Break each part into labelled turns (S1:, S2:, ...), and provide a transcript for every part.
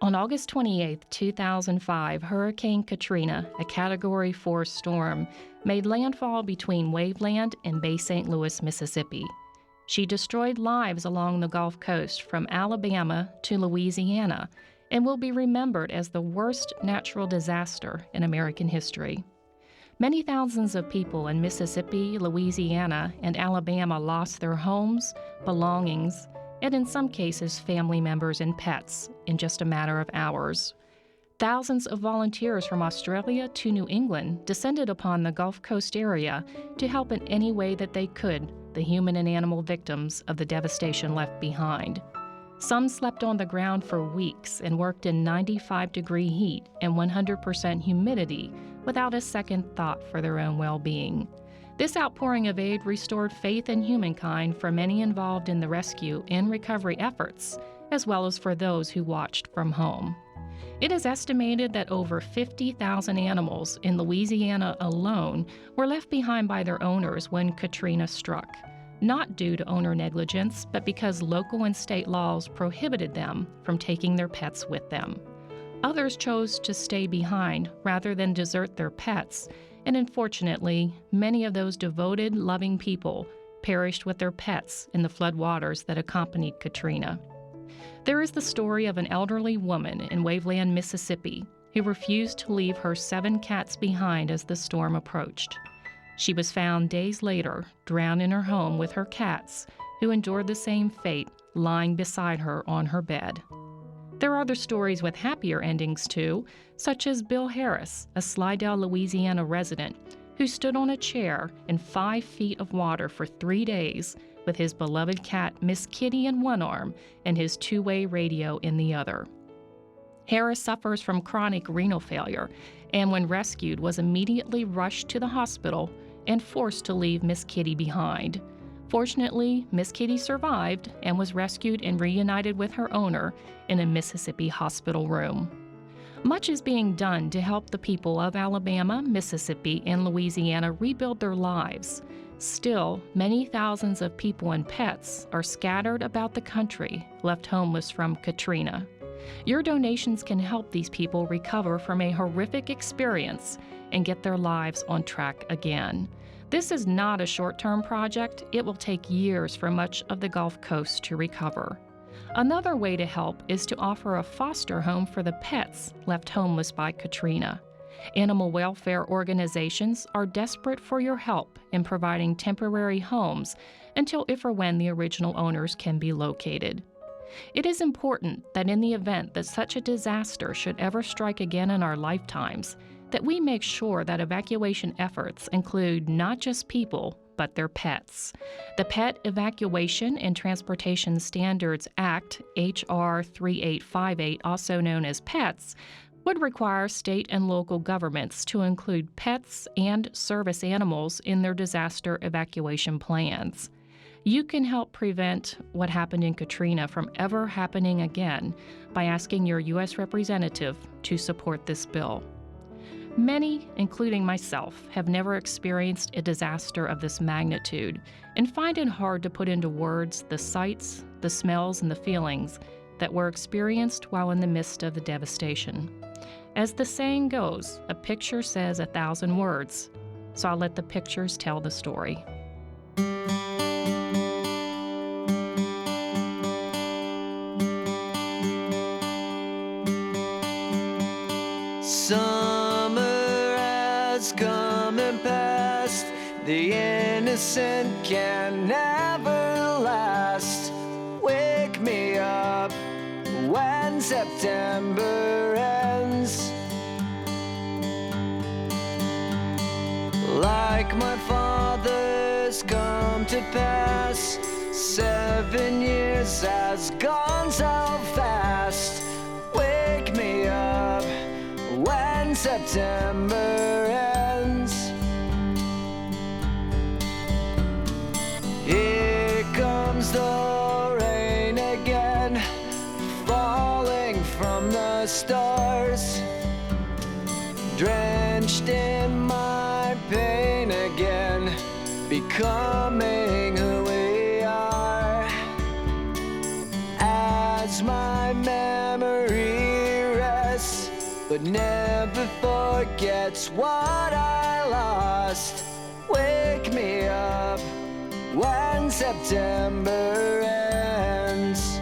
S1: On August 28, 2005, Hurricane Katrina, a Category 4 storm, made landfall between Waveland and Bay St. Louis, Mississippi. She destroyed lives along the Gulf Coast from Alabama to Louisiana and will be remembered as the worst natural disaster in American history. Many thousands of people in Mississippi, Louisiana, and Alabama lost their homes, belongings, and in some cases, family members and pets in just a matter of hours. Thousands of volunteers from Australia to New England descended upon the Gulf Coast area to help in any way that they could the human and animal victims of the devastation left behind. Some slept on the ground for weeks and worked in 95-degree heat and 100% humidity without a second thought for their own well-being. This outpouring of aid restored faith in humankind for many involved in the rescue and recovery efforts, as well as for those who watched from home. It is estimated that over 50,000 animals in Louisiana alone were left behind by their owners when Katrina struck, not due to owner negligence, but because local and state laws prohibited them from taking their pets with them. Others chose to stay behind rather than desert their pets, and unfortunately, many of those devoted, loving people perished with their pets in the floodwaters that accompanied Katrina. There is the story of an elderly woman in Waveland, Mississippi, who refused to leave her 7 cats behind as the storm approached. She was found days later, drowned in her home with her cats, who endured the same fate, lying beside her on her bed. There are other stories with happier endings too, such as Bill Harris, a Slidell, Louisiana resident, who stood on a chair in 5 feet of water for 3 days with his beloved cat Miss Kitty in one arm and his 2-way radio in the other. Harris suffers from chronic renal failure and when rescued was immediately rushed to the hospital and forced to leave Miss Kitty behind. Fortunately, Miss Kitty survived and was rescued and reunited with her owner in a Mississippi hospital room. Much is being done to help the people of Alabama, Mississippi, and Louisiana rebuild their lives. Still, many thousands of people and pets are scattered about the country, left homeless from Katrina. Your donations can help these people recover from a horrific experience and get their lives on track again. This is not a short-term project. It will take years for much of the Gulf Coast to recover. Another way to help is to offer a foster home for the pets left homeless by Katrina. Animal welfare organizations are desperate for your help in providing temporary homes until if or when the original owners can be located. It is important that in the event that such a disaster should ever strike again in our lifetimes, that we make sure that evacuation efforts include not just people, but their pets. The Pet Evacuation and Transportation Standards Act, H.R. 3858, also known as PETS, would require state and local governments to include pets and service animals in their disaster evacuation plans. You can help prevent what happened in Katrina from ever happening again by asking your U.S. representative to support this bill. Many, including myself, have never experienced a disaster of this magnitude and find it hard to put into words the sights, the smells, and the feelings that were experienced while in the midst of the devastation. As the saying goes, a picture says 1,000 words, so I'll let the pictures tell the story.
S2: Summer has come and passed. The innocent can never last. Wake me up when September ends. Like my father's come to pass, 7 years has gone so fast. Wake me up when September ends. Here comes the rain again, falling from the stars, drenched in my pain again, becoming who we are. As my memory but never forgets what I lost. Wake me up when September ends.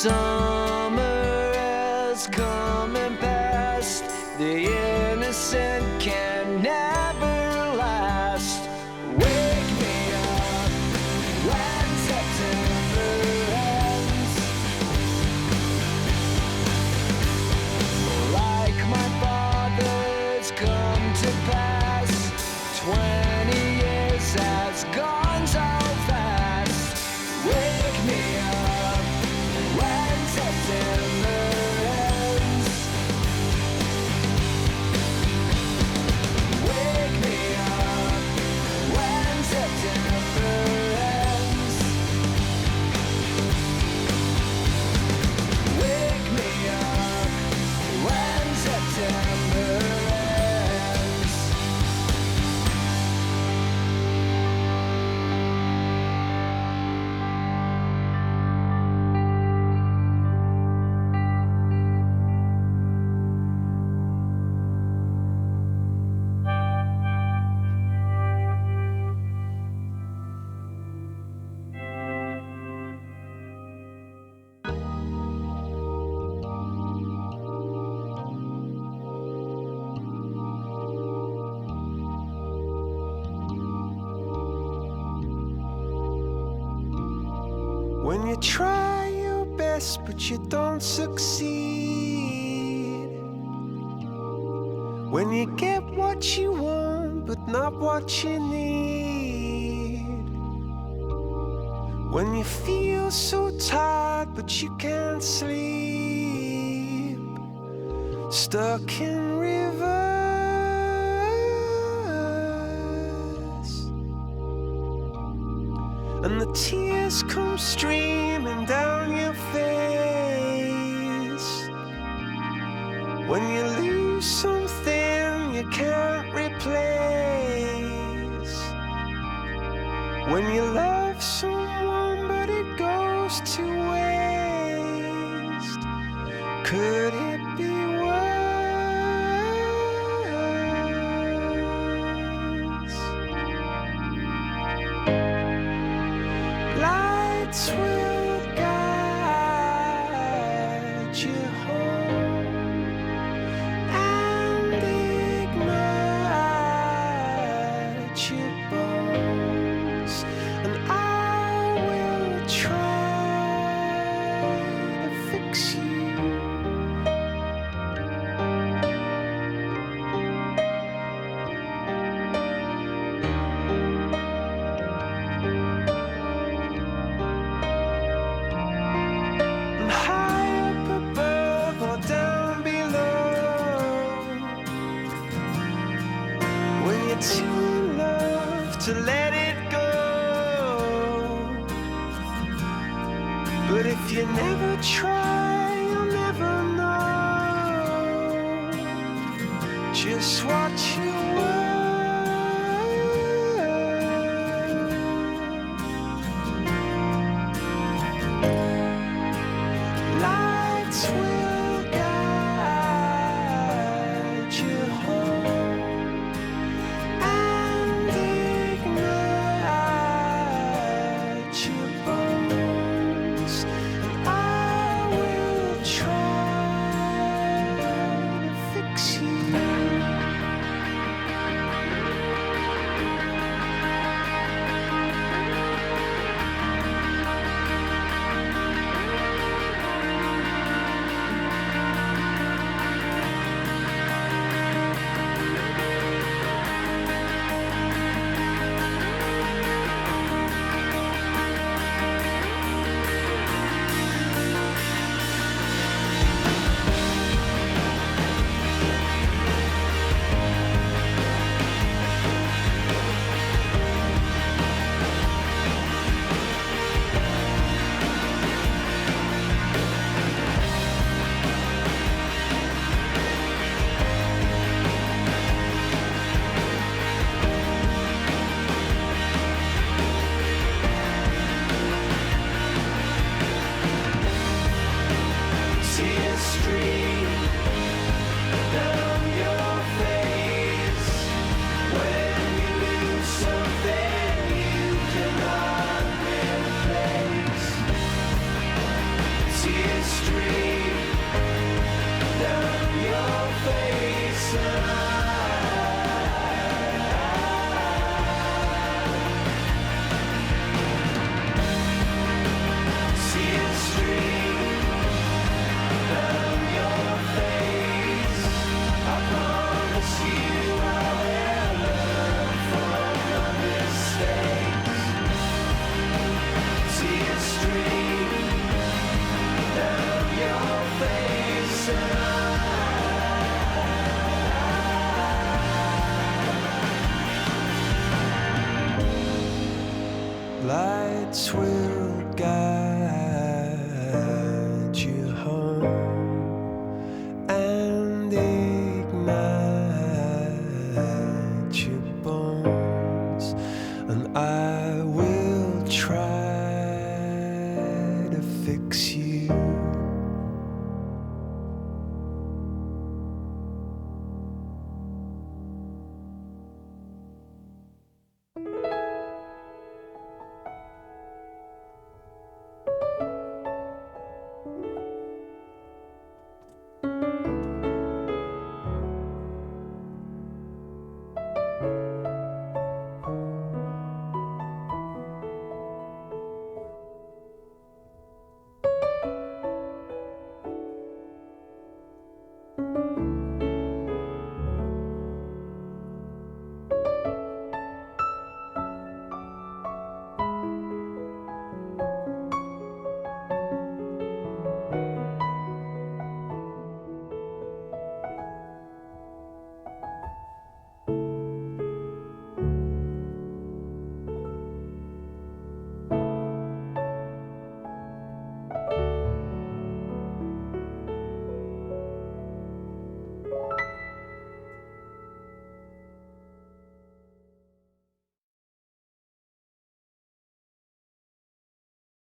S2: Summer has come and passed. The innocent can never last. Wake me up when September ends. Like my father's come to pass. 20 years has gone so fast. Wake me up when September ends. Wake me up when September ends. Wake me up when September ends.
S3: When you try your best but you don't succeed, when you get what you want but not what you need, when you feel so tired but you can't sleep, stuck in reverse, and the tears come streaming down your face, when you lose something you can't replace, when you love someone but it goes to waste, could it be worse? Lights will guide you home and ignite your bones, and I will try to let it go. But if you never try, you'll never know just what you were. Lights will guide you home and ignite your bones, and I will try to fix you. Tears stream down your face when you lose something you cannot replace. Tears stream down your face, and tears stream down your face. I promise you I will learn from my mistakes. Tears stream down your face, and lights will guide